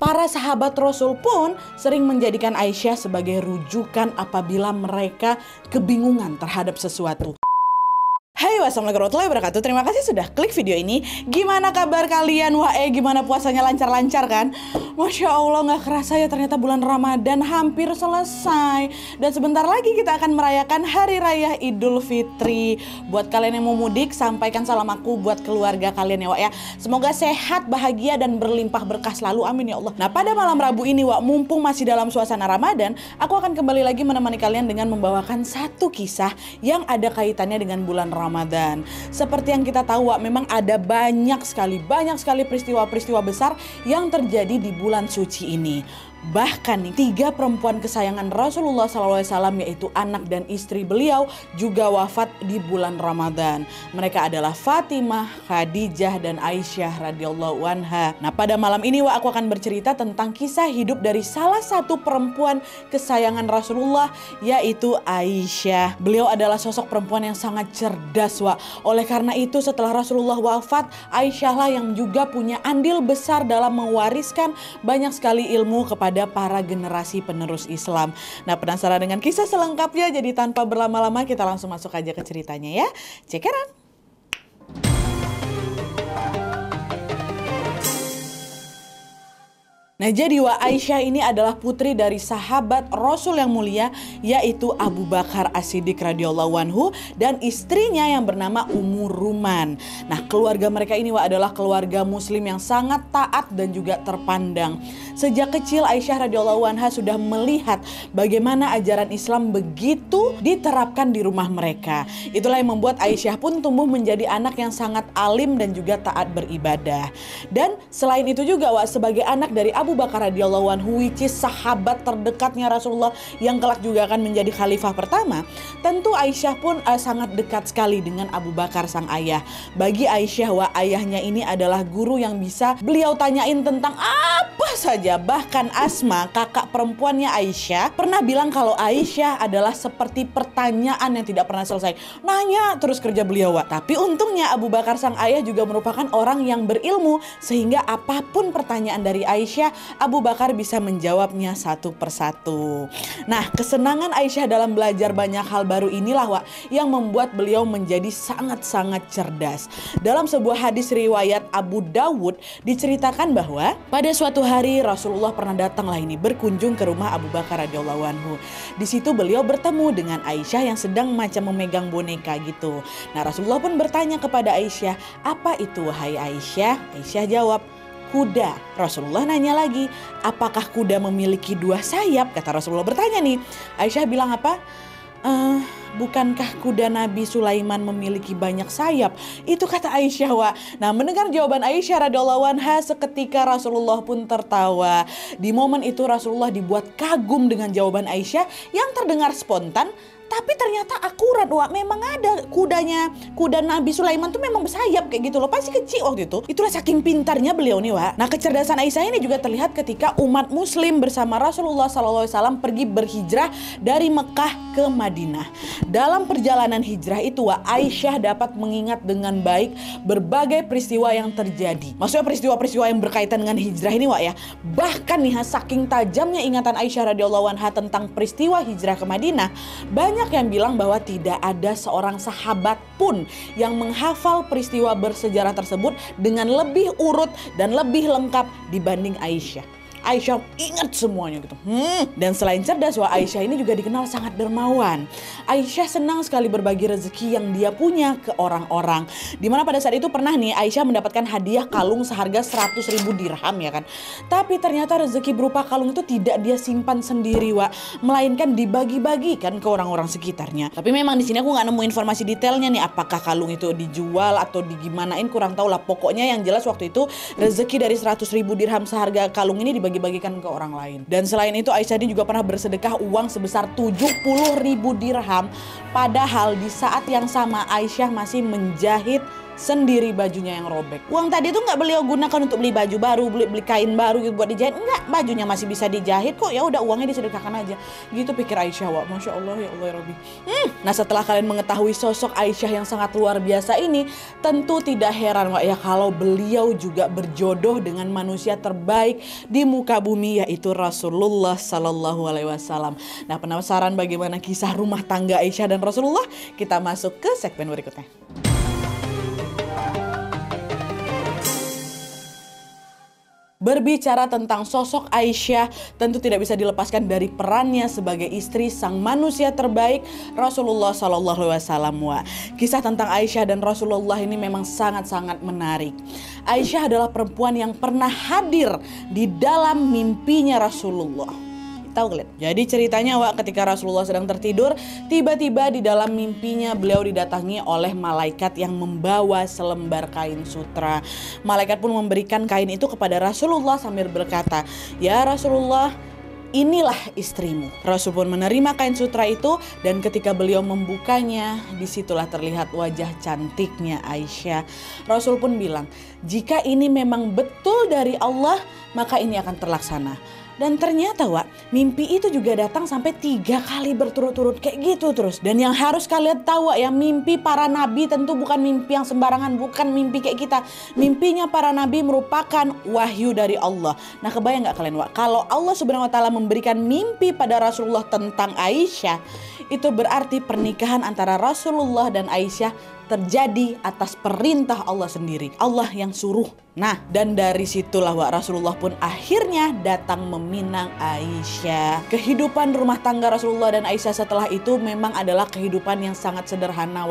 Para sahabat Rasul pun sering menjadikan Aisyah sebagai rujukan apabila mereka kebingungan terhadap sesuatu. Hai, wassalamualaikum warahmatullahi wabarakatuh. Terima kasih sudah klik video ini. Gimana kabar kalian? Gimana puasanya, lancar-lancar kan? Masya Allah, gak kerasa ya ternyata bulan Ramadan hampir selesai. Dan sebentar lagi kita akan merayakan Hari Raya Idul Fitri. Buat kalian yang mau mudik, sampaikan salam aku buat keluarga kalian ya Wak ya. Semoga sehat, bahagia, dan berlimpah berkah selalu, amin ya Allah. Nah, pada malam Rabu ini Wak, mumpung masih dalam suasana Ramadan, aku akan kembali lagi menemani kalian dengan membawakan satu kisah yang ada kaitannya dengan bulan Ramadan. Seperti yang kita tahu Wak, memang ada banyak sekali peristiwa-peristiwa besar yang terjadi di bulan suci ini. Bahkan nih, 3 perempuan kesayangan Rasulullah SAW, yaitu anak dan istri beliau, juga wafat di bulan Ramadan. Mereka adalah Fatimah, Khadijah, dan Aisyah radhiyallahu anha. Nah, pada malam ini Wak, aku akan bercerita tentang kisah hidup dari salah satu perempuan kesayangan Rasulullah, yaitu Aisyah. Beliau adalah sosok perempuan yang sangat cerdas Wak. Oleh karena itu, setelah Rasulullah wafat, Aisyah lah yang juga punya andil besar dalam mewariskan banyak sekali ilmu kepada para generasi penerus Islam. Nah, penasaran dengan kisah selengkapnya? Jadi tanpa berlama-lama kita langsung masuk aja ke ceritanya ya. Cekeran. Nah, jadi Wak, Aisyah ini adalah putri dari sahabat Rasul yang mulia, yaitu Abu Bakar As-Siddiq radhiyallahu anhu dan istrinya yang bernama Ummu Ruman. Nah, keluarga mereka ini Wak adalah keluarga muslim yang sangat taat dan juga terpandang. Sejak kecil Aisyah radhiyallahu anha sudah melihat bagaimana ajaran Islam begitu diterapkan di rumah mereka. Itulah yang membuat Aisyah pun tumbuh menjadi anak yang sangat alim dan juga taat beribadah. Dan selain itu juga Wak, sebagai anak dari Abu Bakar radhiyallahu anhu, which is sahabat terdekatnya Rasulullah yang kelak juga akan menjadi khalifah pertama, tentu Aisyah pun sangat dekat sekali dengan Abu Bakar sang ayah. Bagi Aisyah Wak, ayahnya ini adalah guru yang bisa beliau tanyain tentang apa saja. Bahkan Asma, kakak perempuannya Aisyah, pernah bilang kalau Aisyah adalah seperti pertanyaan yang tidak pernah selesai. Nanya terus kerja beliau Wak. Tapi untungnya Abu Bakar sang ayah juga merupakan orang yang berilmu, sehingga apapun pertanyaan dari Aisyah, Abu Bakar bisa menjawabnya satu persatu. Nah, kesenangan Aisyah dalam belajar banyak hal baru inilah Wak yang membuat beliau menjadi sangat-sangat cerdas. Dalam sebuah hadis riwayat Abu Dawud diceritakan bahwa pada suatu hari Rasulullah pernah datanglah ini berkunjung ke rumah Abu Bakar radhiyallahu anhu. Di situ beliau bertemu dengan Aisyah yang sedang macam memegang boneka gitu. Nah, Rasulullah pun bertanya kepada Aisyah, "Apa itu wahai Aisyah?" Aisyah jawab, "Kuda." Rasulullah nanya lagi, "Apakah kuda memiliki 2 sayap?" Kata Rasulullah bertanya nih. Aisyah bilang apa? Bukankah kuda Nabi Sulaiman memiliki banyak sayap?" Itu kata Aisyah Wak. Nah, mendengar jawaban Aisyah radhiyallahu anha, seketika Rasulullah pun tertawa. Di momen itu Rasulullah dibuat kagum dengan jawaban Aisyah yang terdengar spontan, tapi ternyata akurat Wak. Memang ada kudanya, kuda Nabi Sulaiman tuh memang bersayap kayak gitu loh. Pasti kecil waktu itu. Itulah saking pintarnya beliau nih Wak. Nah, kecerdasan Aisyah ini juga terlihat ketika umat muslim bersama Rasulullah SAW pergi berhijrah dari Mekah ke Madinah. Dalam perjalanan hijrah itu Wak, Aisyah dapat mengingat dengan baik berbagai peristiwa yang terjadi. Maksudnya peristiwa-peristiwa yang berkaitan dengan hijrah ini Wak ya. Bahkan nih, saking tajamnya ingatan Aisyah radhiyallahu anha tentang peristiwa hijrah ke Madinah, banyak yang bilang bahwa tidak ada seorang sahabat pun yang menghafal peristiwa bersejarah tersebut dengan lebih urut dan lebih lengkap dibanding Aisyah. Aisyah ingat semuanya gitu. Dan selain cerdas Wak, Aisyah ini juga dikenal sangat dermawan. Aisyah senang sekali berbagi rezeki yang dia punya ke orang-orang. Dimana pada saat itu pernah nih Aisyah mendapatkan hadiah kalung seharga 100.000 dirham ya kan. Tapi ternyata rezeki berupa kalung itu tidak dia simpan sendiri Wak, melainkan dibagi-bagikan ke orang-orang sekitarnya. Tapi memang di sini aku nggak nemu informasi detailnya nih, apakah kalung itu dijual atau digimanain, kurang tahu lah. Pokoknya yang jelas waktu itu rezeki dari 100.000 dirham seharga kalung ini dibagi-bagikan ke orang lain. Dan selain itu Aisyah ini juga pernah bersedekah uang sebesar 70.000 dirham. Padahal di saat yang sama Aisyah masih menjahit sendiri bajunya yang robek. Uang tadi itu nggak beliau gunakan untuk beli baju baru, beli kain baru gitu buat dijahit. Enggak, bajunya masih bisa dijahit kok. Ya udah uangnya disedekahkan aja. Gitu pikir Aisyah, wah, masya Allah, ya Allah ya Rabbi. Nah setelah kalian mengetahui sosok Aisyah yang sangat luar biasa ini, tentu tidak heran wak ya kalau beliau juga berjodoh dengan manusia terbaik di muka bumi, yaitu Rasulullah Sallallahu Alaihi Wasallam. Nah penasaran bagaimana kisah rumah tangga Aisyah dan Rasulullah? Kita masuk ke segmen berikutnya. Berbicara tentang sosok Aisyah, tentu tidak bisa dilepaskan dari perannya sebagai istri sang manusia terbaik Rasulullah Sallallahu Alaihi Wasallam. Kisah tentang Aisyah dan Rasulullah ini memang sangat-sangat menarik. Aisyah adalah perempuan yang pernah hadir di dalam mimpinya Rasulullah. Tahu kalian? Jadi ceritanya ketika Rasulullah sedang tertidur, tiba-tiba di dalam mimpinya beliau didatangi oleh malaikat yang membawa selembar kain sutra. Malaikat pun memberikan kain itu kepada Rasulullah sambil berkata, "Ya Rasulullah, inilah istrimu." Rasul pun menerima kain sutra itu, dan ketika beliau membukanya, disitulah terlihat wajah cantiknya Aisyah. Rasul pun bilang, "Jika ini memang betul dari Allah, maka ini akan terlaksana." Dan ternyata mimpi itu juga datang sampai 3 kali berturut-turut kayak gitu terus. Dan yang harus kalian tahu ya, mimpi para nabi tentu bukan mimpi yang sembarangan, bukan mimpi kayak kita. Mimpinya para nabi merupakan wahyu dari Allah. Nah kebayang gak kalian kalau Allah Subhanahu Wa Taala memberikan mimpi pada Rasulullah tentang Aisyah, itu berarti pernikahan antara Rasulullah dan Aisyah terjadi atas perintah Allah sendiri. Allah yang suruh. Nah, dan dari situlah Rasulullah pun akhirnya datang meminang Aisyah. Kehidupan rumah tangga Rasulullah dan Aisyah setelah itu memang adalah kehidupan yang sangat sederhana.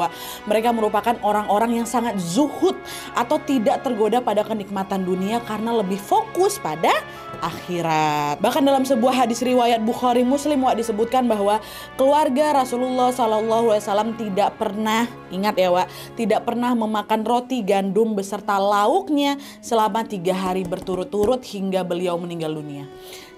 Mereka merupakan orang-orang yang sangat zuhud atau tidak tergoda pada kenikmatan dunia karena lebih fokus pada akhirat. Bahkan dalam sebuah hadis riwayat Bukhari Muslim disebutkan bahwa keluarga Rasulullah SAW tidak pernah, ingat ya tidak pernah memakan roti gandum beserta lauknya selama 3 hari berturut-turut hingga beliau meninggal dunia.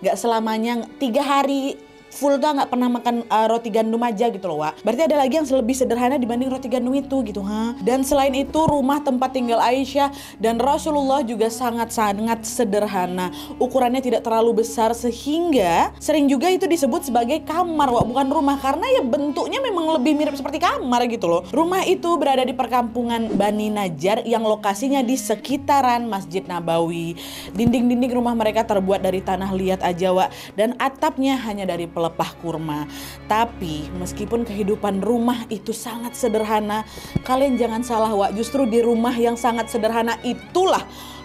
Gak selamanya 3 hari full tuh nggak pernah makan roti gandum aja gitu loh Berarti ada lagi yang lebih sederhana dibanding roti gandum itu gitu Dan selain itu rumah tempat tinggal Aisyah dan Rasulullah juga sangat-sangat sederhana. Ukurannya tidak terlalu besar sehingga sering juga itu disebut sebagai kamar bukan rumah, karena ya bentuknya memang lebih mirip seperti kamar gitu loh. Rumah itu berada di perkampungan Bani Najjar yang lokasinya di sekitaran Masjid Nabawi. Dinding-dinding rumah mereka terbuat dari tanah liat aja dan atapnya hanya dari pelepah kurma. Tapi meskipun kehidupan rumah itu sangat sederhana, kalian jangan salah justru di rumah yang sangat sederhana itulah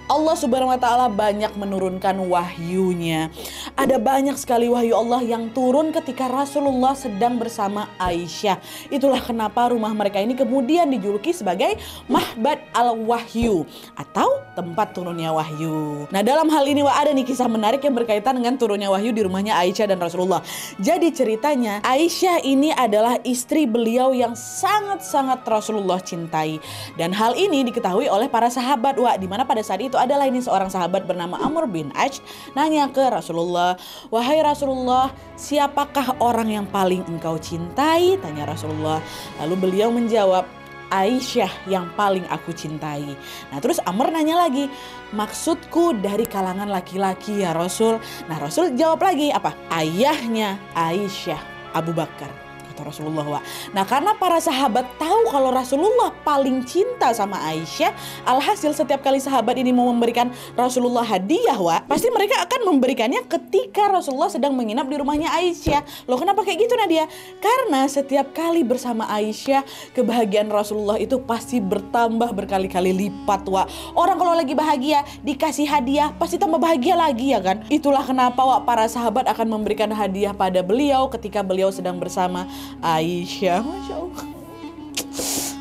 Allah Subhanahu Wa Taala banyak menurunkan wahyunya. Ada banyak sekali wahyu Allah yang turun ketika Rasulullah sedang bersama Aisyah. Itulah kenapa rumah mereka ini kemudian dijuluki sebagai Mahbad al-Wahyu atau tempat turunnya wahyu. Nah dalam hal ini ada nih kisah menarik yang berkaitan dengan turunnya wahyu di rumahnya Aisyah dan Rasulullah. Jadi ceritanya Aisyah ini adalah istri beliau yang sangat-sangat Rasulullah cintai. Dan hal ini diketahui oleh para sahabat di mana pada saat itu adalah ini seorang sahabat bernama Amr bin Ajh nanya ke Rasulullah, "Wahai Rasulullah, siapakah orang yang paling engkau cintai?" tanya Rasulullah. Lalu beliau menjawab, "Aisyah yang paling aku cintai." Nah terus Amr nanya lagi, "Maksudku dari kalangan laki-laki ya Rasul." Nah Rasul jawab lagi, apa? "Ayahnya Aisyah, Abu Bakar." Rasulullah Nah karena para sahabat tahu kalau Rasulullah paling cinta sama Aisyah, alhasil setiap kali sahabat ini mau memberikan Rasulullah hadiah pasti mereka akan memberikannya ketika Rasulullah sedang menginap di rumahnya Aisyah. Loh kenapa kayak gitu Nadia? Karena setiap kali bersama Aisyah, kebahagiaan Rasulullah itu pasti bertambah berkali-kali lipat Orang kalau lagi bahagia dikasih hadiah pasti tambah bahagia lagi ya kan. Itulah kenapa para sahabat akan memberikan hadiah pada beliau ketika beliau sedang bersama Aisyah. Masya Allah.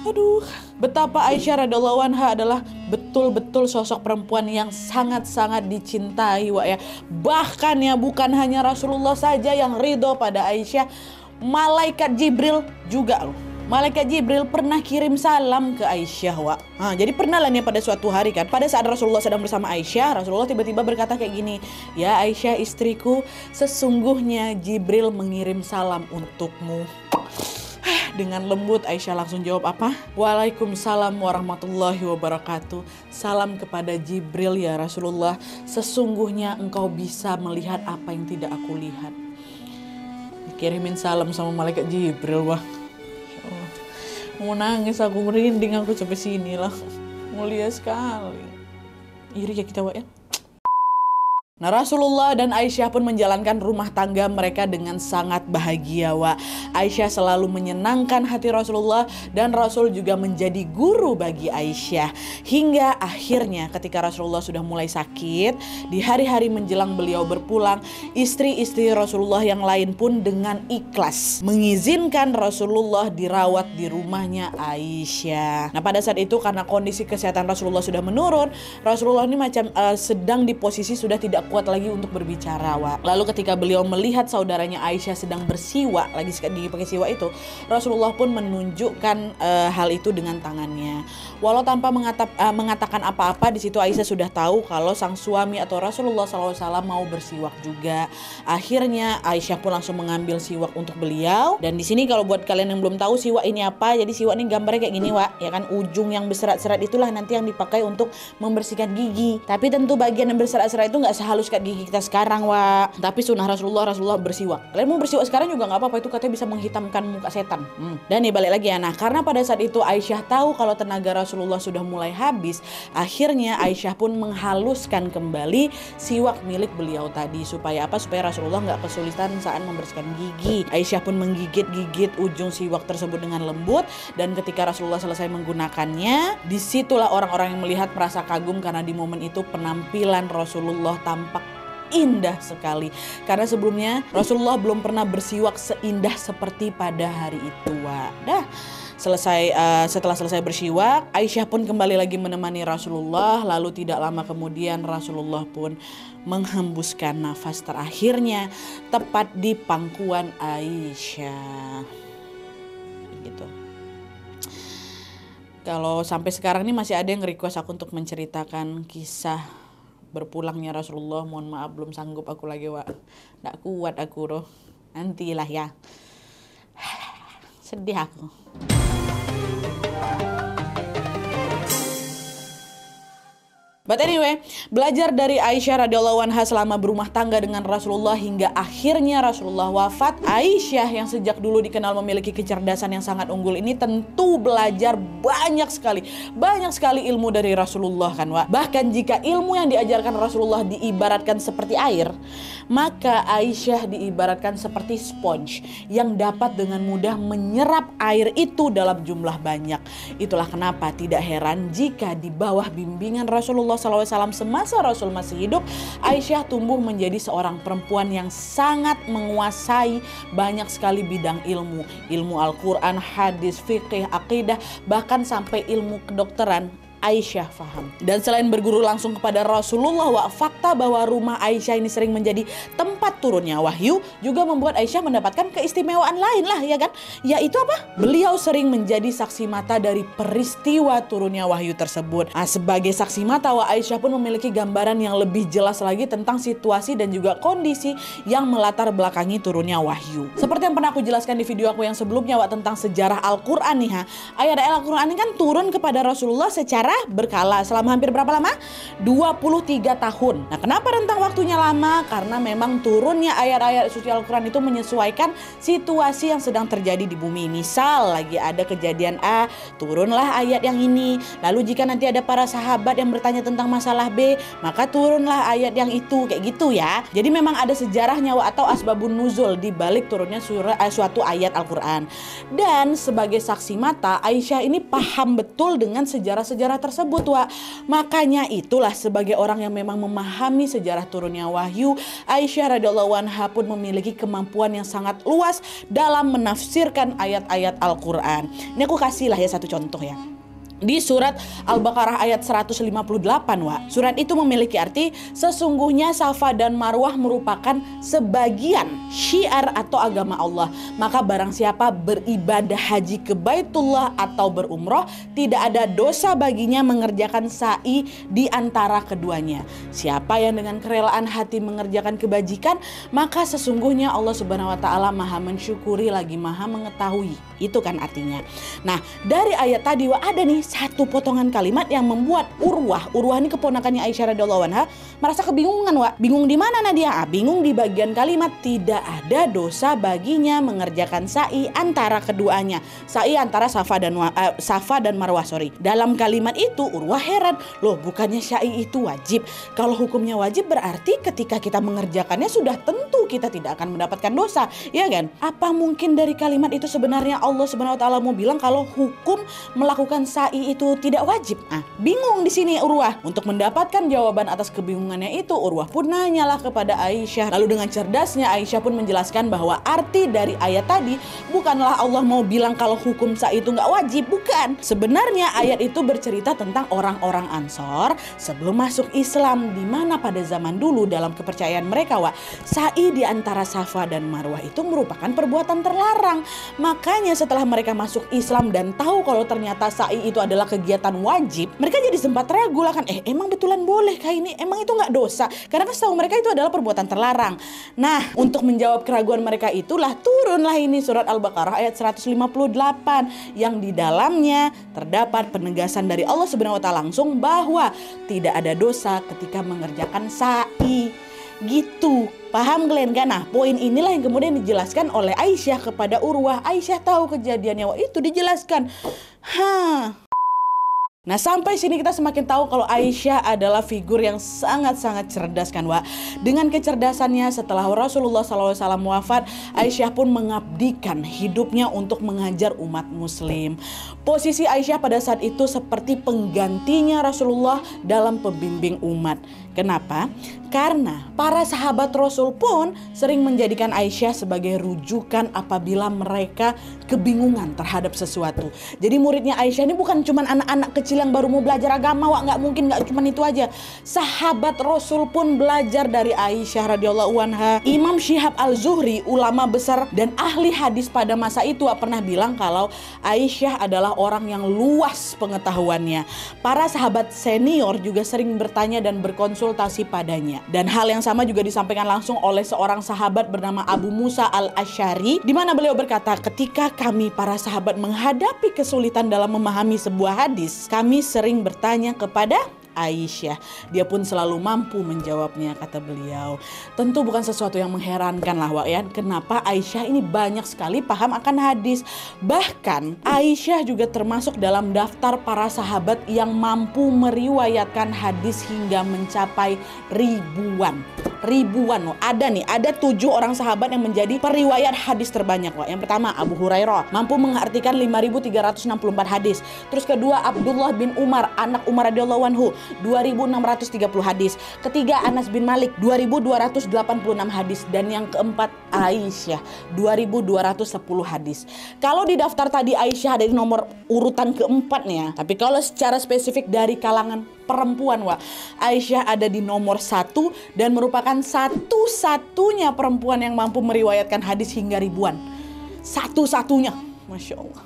Aduh, betapa Aisyah radhiyallahu anha adalah betul-betul sosok perempuan yang sangat-sangat dicintai Bahkan bukan hanya Rasulullah saja yang ridho pada Aisyah, malaikat Jibril juga loh. Malaikat Jibril pernah kirim salam ke Aisyah jadi pernah lah nih pada suatu hari kan, pada saat Rasulullah sedang bersama Aisyah, Rasulullah tiba-tiba berkata kayak gini, "Ya Aisyah istriku, sesungguhnya Jibril mengirim salam untukmu." Dengan lembut Aisyah langsung jawab apa? Waalaikumsalam warahmatullahi wabarakatuh. Salam kepada Jibril ya Rasulullah. Sesungguhnya engkau bisa melihat apa yang tidak aku lihat. Kirimin salam sama malaikat Jibril, wah. Mau nangis aku, merinding aku sampai sini lah. Mulia sekali. Iri ya kita, Wak ya. Nah, Rasulullah dan Aisyah pun menjalankan rumah tangga mereka dengan sangat bahagia, Wak. Aisyah selalu menyenangkan hati Rasulullah dan Rasul juga menjadi guru bagi Aisyah. Hingga akhirnya ketika Rasulullah sudah mulai sakit, di hari-hari menjelang beliau berpulang, istri-istri Rasulullah yang lain pun dengan ikhlas mengizinkan Rasulullah dirawat di rumahnya Aisyah. Nah, pada saat itu karena kondisi kesehatan Rasulullah sudah menurun, Rasulullah ini macam sedang di posisi sudah tidak kuat lagi untuk berbicara, Wak. Lalu ketika beliau melihat saudaranya Aisyah sedang bersiwak, lagi sikat gigi pakai siwak itu, Rasulullah pun menunjukkan hal itu dengan tangannya. Walau tanpa mengatakan apa-apa, di situ Aisyah sudah tahu kalau sang suami atau Rasulullah SAW mau bersiwak juga. Akhirnya Aisyah pun langsung mengambil siwak untuk beliau. Dan di sini kalau buat kalian yang belum tahu siwak ini apa, jadi siwak ini gambarnya kayak gini, Wak. Ya kan, ujung yang berserat-serat itulah nanti yang dipakai untuk membersihkan gigi. Tapi tentu bagian yang berserat-serat itu nggak sehalus sikat gigi kita sekarang, Wak. Tapi sunnah Rasulullah bersiwak. Kalian mau bersiwak sekarang juga nggak apa-apa, itu katanya bisa menghitamkan muka setan. Dan nih balik lagi ya. Nah, karena pada saat itu Aisyah tahu kalau tenaga Rasulullah sudah mulai habis, akhirnya Aisyah pun menghaluskan kembali siwak milik beliau tadi. Supaya apa? Supaya Rasulullah nggak kesulitan saat membersihkan gigi. Aisyah pun menggigit-gigit ujung siwak tersebut dengan lembut, dan ketika Rasulullah selesai menggunakannya, disitulah orang-orang yang melihat merasa kagum karena di momen itu penampilan Rasulullah tampak indah sekali. Karena sebelumnya Rasulullah belum pernah bersiwak seindah seperti pada hari itu, Wak. Setelah selesai bersiwak, Aisyah pun kembali lagi menemani Rasulullah. Lalu tidak lama kemudian Rasulullah pun menghembuskan nafas terakhirnya tepat di pangkuan Aisyah. Gitu. Kalau sampai sekarang ini masih ada yang request aku untuk menceritakan kisah berpulangnya Rasulullah. Mohon maaf belum sanggup aku lagi, Wak. Nggak kuat aku roh. Nantilah ya. Sedih aku. But anyway, belajar dari Aisyah radhiyallahu anha selama berumah tangga dengan Rasulullah hingga akhirnya Rasulullah wafat. Aisyah yang sejak dulu dikenal memiliki kecerdasan yang sangat unggul ini tentu belajar banyak sekali ilmu dari Rasulullah kan, Wak. Bahkan jika ilmu yang diajarkan Rasulullah diibaratkan seperti air, maka Aisyah diibaratkan seperti sponge yang dapat dengan mudah menyerap air itu dalam jumlah banyak. Itulah kenapa tidak heran jika di bawah bimbingan Rasulullah SAW semasa Rasul masih hidup, Aisyah tumbuh menjadi seorang perempuan yang sangat menguasai banyak sekali bidang ilmu Al-Quran, hadis, fikih, akidah, bahkan sampai ilmu kedokteran. Aisyah faham. Dan selain berguru langsung kepada Rasulullah, Wak, fakta bahwa rumah Aisyah ini sering menjadi tempat turunnya wahyu juga membuat Aisyah mendapatkan keistimewaan lain lah, ya kan? Yaitu apa? Beliau sering menjadi saksi mata dari peristiwa turunnya wahyu tersebut. Nah, sebagai saksi mata, Wak, Aisyah pun memiliki gambaran yang lebih jelas lagi tentang situasi dan juga kondisi yang melatar belakangi turunnya wahyu. Seperti yang pernah aku jelaskan di video aku yang sebelumnya, Wak, tentang sejarah Al-Quran nih, ayat-ayat Al-Quran ini kan turun kepada Rasulullah secara berkala selama hampir berapa lama? 23 tahun. Nah, kenapa rentang waktunya lama? Karena memang turunnya ayat-ayat suci Al-Quran itu menyesuaikan situasi yang sedang terjadi di bumi. Misal lagi ada kejadian A, turunlah ayat yang ini. Lalu jika nanti ada para sahabat yang bertanya tentang masalah B, maka turunlah ayat yang itu, kayak gitu ya. Jadi memang ada sejarahnya, atau asbabun nuzul di balik turunnya suatu ayat Al-Quran. Dan sebagai saksi mata, Aisyah ini paham betul dengan sejarah-sejarah tersebut, Wak. Makanya itulah sebagai orang yang memang memahami sejarah turunnya wahyu, Aisyah radhiyallahu anha pun memiliki kemampuan yang sangat luas dalam menafsirkan ayat-ayat Al-Quran. Ini aku kasih lah ya satu contoh ya. di surat Al-Baqarah ayat 158, Wak. Surat itu memiliki arti sesungguhnya Safa dan Marwah merupakan sebagian syiar atau agama Allah. Maka barang siapa beribadah haji ke Baitullah atau berumroh, tidak ada dosa baginya mengerjakan sa'i di antara keduanya. Siapa yang dengan kerelaan hati mengerjakan kebajikan, maka sesungguhnya Allah Subhanahu wa taala Maha mensyukuri lagi Maha mengetahui. Itu kan artinya. Nah, dari ayat tadi, Wak, ada nih satu potongan kalimat yang membuat Urwah ini keponakannya Aisyah radhiyallahu anha merasa kebingungan, Wak. Bingung di mana Nadia? Bingung di bagian kalimat tidak ada dosa baginya mengerjakan sa'i antara keduanya. Sa'i antara Safa dan Marwah, Dalam kalimat itu Urwah heran, loh bukannya sa'i itu wajib? Kalau hukumnya wajib berarti ketika kita mengerjakannya sudah tentu kita tidak akan mendapatkan dosa, ya kan? Apa mungkin dari kalimat itu sebenarnya Allah Subhanahu wa taala mau bilang kalau hukum melakukan sa'i itu tidak wajib? Bingung di sini Urwah. Untuk mendapatkan jawaban atas kebingungannya itu, Urwah pun nanyalah kepada Aisyah. Lalu dengan cerdasnya Aisyah pun menjelaskan bahwa arti dari ayat tadi bukanlah Allah mau bilang kalau hukum sa'i itu nggak wajib, bukan. Sebenarnya ayat itu bercerita tentang orang-orang Ansor sebelum masuk Islam, di mana pada zaman dulu dalam kepercayaan mereka, Wak, sa'i di antara Safa dan Marwah itu merupakan perbuatan terlarang. Makanya setelah mereka masuk Islam dan tahu kalau ternyata sa'i itu adalah kegiatan wajib, mereka jadi sempat ragu lah kan, emang betulan boleh kah ini? Emang itu nggak dosa? Karena kan setahu mereka itu adalah perbuatan terlarang. Nah, untuk menjawab keraguan mereka itulah turunlah ini surat Al-Baqarah ayat 158 yang di dalamnya terdapat penegasan dari Allah Subhanahu wa taala langsung bahwa tidak ada dosa ketika mengerjakan sa'i. Gitu, paham kalian kan? Nah, poin inilah yang kemudian dijelaskan oleh Aisyah kepada Urwah. Aisyah tahu kejadiannya, Wah, itu dijelaskan. Nah, sampai sini kita semakin tahu kalau Aisyah adalah figur yang sangat-sangat cerdas kan, Wak. Dengan kecerdasannya setelah Rasulullah SAW wafat, Aisyah pun mengabdikan hidupnya untuk mengajar umat muslim. Posisi Aisyah pada saat itu seperti penggantinya Rasulullah dalam pembimbing umat. Kenapa? Karena para sahabat Rasul pun sering menjadikan Aisyah sebagai rujukan apabila mereka kebingungan terhadap sesuatu. Jadi muridnya Aisyah ini bukan cuma anak-anak kecil yang baru mau belajar agama, Wak. Nggak mungkin, nggak cuma itu aja. Sahabat Rasul pun belajar dari Aisyah radhiyallahu anha. Imam Syihab Al-Zuhri, ulama besar dan ahli hadis pada masa itu, Wak, pernah bilang kalau Aisyah adalah orang yang luas pengetahuannya. Para sahabat senior juga sering bertanya dan berkonsultasi padanya. Dan hal yang sama juga disampaikan langsung oleh seorang sahabat bernama Abu Musa Al-Asy'ari, di mana beliau berkata, ketika kami para sahabat menghadapi kesulitan dalam memahami sebuah hadis, kami sering bertanya kepada Aisyah. Dia pun selalu mampu menjawabnya, kata beliau. Tentu bukan sesuatu yang mengherankan lah, Wak, ya. Kenapa Aisyah ini banyak sekali paham akan hadis. Bahkan Aisyah juga termasuk dalam daftar para sahabat yang mampu meriwayatkan hadis hingga mencapai ribuan. Loh. Ada 7 orang sahabat yang menjadi periwayat hadis terbanyak, Wak. Yang pertama Abu Hurairah, mampu mengartikan 5.364 hadis. Terus kedua Abdullah bin Umar, anak Umar radhiyallahu anhu, 2.630 hadis. Ketiga Anas bin Malik, 2.286 hadis. Dan yang keempat Aisyah, 2.210 hadis. Kalau di daftar tadi Aisyah ada di nomor urutan keempat nih ya. Tapi kalau secara spesifik dari kalangan perempuan, Wak, Aisyah ada di nomor 1 dan merupakan satu-satunya perempuan yang mampu meriwayatkan hadis hingga ribuan. Satu-satunya. Masya Allah.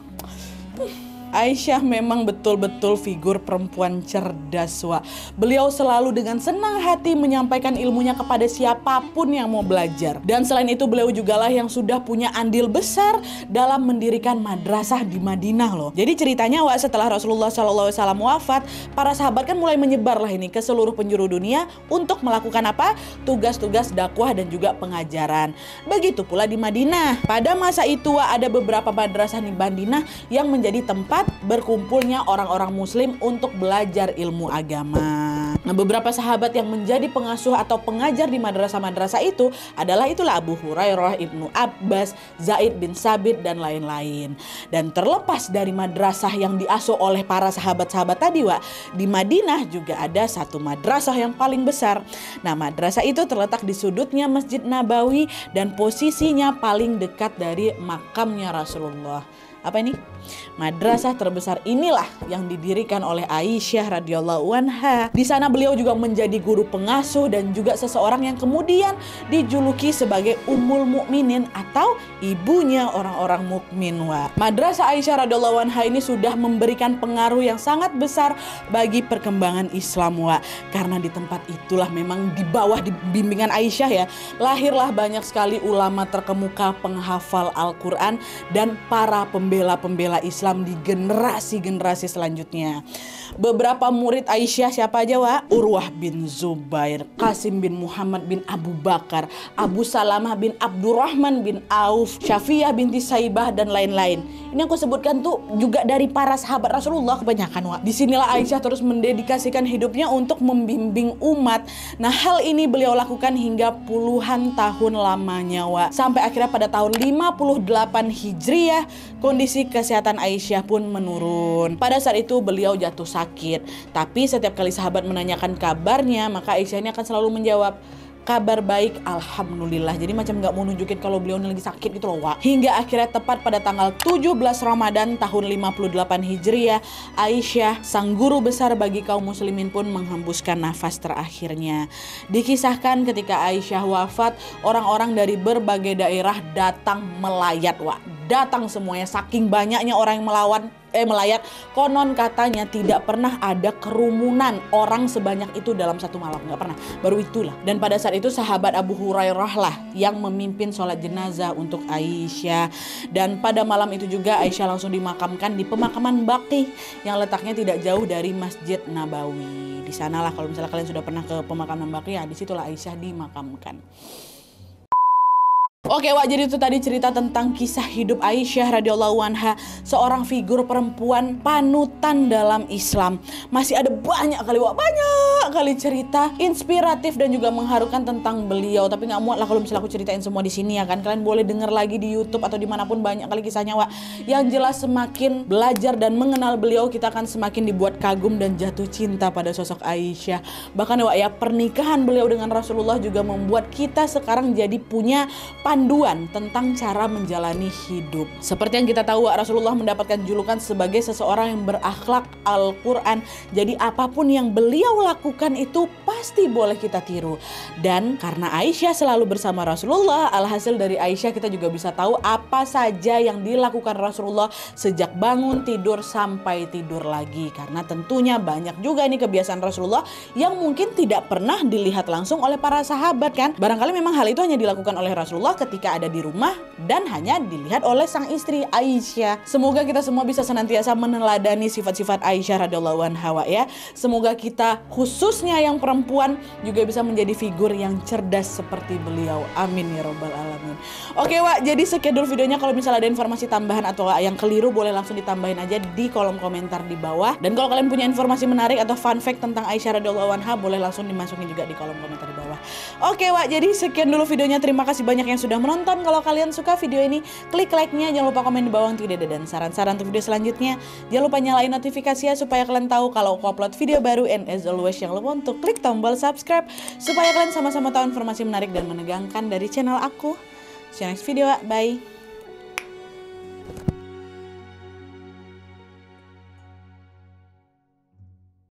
Aisyah memang betul-betul figur perempuan cerdas, Wak. Beliau selalu dengan senang hati menyampaikan ilmunya kepada siapapun yang mau belajar. Dan selain itu beliau jugalah yang sudah punya andil besar dalam mendirikan madrasah di Madinah loh. Jadi ceritanya, Wak, setelah Rasulullah SAW wafat, para sahabat kan mulai menyebar lah ini ke seluruh penjuru dunia untuk melakukan apa? Tugas-tugas dakwah dan juga pengajaran. Begitu pula di Madinah. Pada masa itu, Wak, ada beberapa madrasah di Madinah yang menjadi tempat berkumpulnya orang-orang muslim untuk belajar ilmu agama. Nah, beberapa sahabat yang menjadi pengasuh atau pengajar di madrasah-madrasah itu adalah Abu Hurairah, Ibnu Abbas, Zaid bin Sabit, dan lain-lain. Dan terlepas dari madrasah yang diasuh oleh para sahabat-sahabat tadi, Wak, di Madinah juga ada satu madrasah yang paling besar. Nah, madrasah itu terletak di sudutnya Masjid Nabawi dan posisinya paling dekat dari makamnya Rasulullah. apa ini? Madrasah terbesar inilah yang didirikan oleh Aisyah radhiyallahu anha. Di sana beliau juga menjadi guru pengasuh dan juga seseorang yang kemudian dijuluki sebagai Ummul Mukminin atau ibunya orang-orang mukmin. Madrasah Aisyah radhiyallahu anha ini sudah memberikan pengaruh yang sangat besar bagi perkembangan Islam, karena di tempat itulah memang di bawah bimbingan Aisyah ya, lahirlah banyak sekali ulama terkemuka, penghafal Al-Quran dan para pembela-pembela Islam di generasi-generasi selanjutnya. Beberapa murid Aisyah siapa aja, Urwah bin Zubair, Qasim bin Muhammad bin Abu Bakar, Abu Salamah bin Abdurrahman bin Auf, Syafiyah binti Saibah dan lain-lain. Ini aku sebutkan tuh juga dari para sahabat Rasulullah kebanyakan. Disinilah Aisyah terus mendedikasikan hidupnya untuk membimbing umat. Nah, hal ini beliau lakukan hingga puluhan tahun lamanya, sampai akhirnya pada tahun 58 Hijriah kondisi kesehatan Aisyah pun menurun. Pada saat itu beliau jatuh sakit, tapi setiap kali sahabat menanyakan kabarnya, maka Aisyah ini akan selalu menjawab, kabar baik, alhamdulillah. Jadi macam nggak mau nunjukin kalau beliau lagi sakit gitu loh, Hingga akhirnya tepat pada tanggal 17 Ramadan tahun 58 Hijriah, Aisyah, sang guru besar bagi kaum muslimin pun menghembuskan nafas terakhirnya. Dikisahkan ketika Aisyah wafat, orang-orang dari berbagai daerah datang melayat, datang semuanya, saking banyaknya orang yang melayat. Konon katanya tidak pernah ada kerumunan orang sebanyak itu dalam satu malam, nggak pernah, baru itulah. Dan pada saat itu sahabat Abu Hurairah lah yang memimpin sholat jenazah untuk Aisyah. Dan pada malam itu juga Aisyah langsung dimakamkan di pemakaman Baqi yang letaknya tidak jauh dari Masjid Nabawi. Di sanalah kalau misalnya kalian sudah pernah ke pemakaman Baqi, ya disitulah Aisyah dimakamkan. Oke, jadi itu tadi cerita tentang kisah hidup Aisyah radhiyallahu anha, seorang figur perempuan panutan dalam Islam. Masih ada banyak kali cerita inspiratif dan juga mengharukan tentang beliau, tapi nggak muat lah kalau misalnya aku ceritain semua di sini ya kan. Kalian boleh denger lagi di YouTube atau dimanapun, banyak kali kisahnya, Yang jelas semakin belajar dan mengenal beliau, kita akan semakin dibuat kagum dan jatuh cinta pada sosok Aisyah. Bahkan pernikahan beliau dengan Rasulullah juga membuat kita sekarang jadi punya panduan tentang cara menjalani hidup. Seperti yang kita tahu, Rasulullah mendapatkan julukan sebagai seseorang yang berakhlak Al-Quran. Jadi apapun yang beliau lakukan itu pasti boleh kita tiru. Dan karena Aisyah selalu bersama Rasulullah, alhasil dari Aisyah kita juga bisa tahu apa saja yang dilakukan Rasulullah sejak bangun tidur sampai tidur lagi. Karena tentunya banyak juga nih kebiasaan Rasulullah yang mungkin tidak pernah dilihat langsung oleh para sahabat kan. Barangkali memang hal itu hanya dilakukan oleh Rasulullah ketika ada di rumah dan hanya dilihat oleh sang istri Aisyah. Semoga kita semua bisa senantiasa meneladani sifat-sifat Aisyah radhiyallahu anha ya. Semoga kita khususnya yang perempuan juga bisa menjadi figur yang cerdas seperti beliau. Amin ya robbal alamin. Oke jadi sekian dulu videonya. Kalau misalnya ada informasi tambahan atau yang keliru boleh langsung ditambahin aja di kolom komentar di bawah. Dan kalau kalian punya informasi menarik atau fun fact tentang Aisyah radhiyallahu anha boleh langsung dimasukin juga di kolom komentar di bawah. Oke jadi sekian dulu videonya. Terima kasih banyak yang sudah menonton. Kalau kalian suka video ini, klik like-nya, jangan lupa komen di bawah untuk ide dan saran-saran untuk video selanjutnya. Jangan lupa nyalain notifikasinya supaya kalian tahu kalau aku upload video baru. And as always, jangan lupa untuk klik tombol subscribe supaya kalian sama-sama tahu informasi menarik dan menegangkan dari channel aku. See you next video, bye.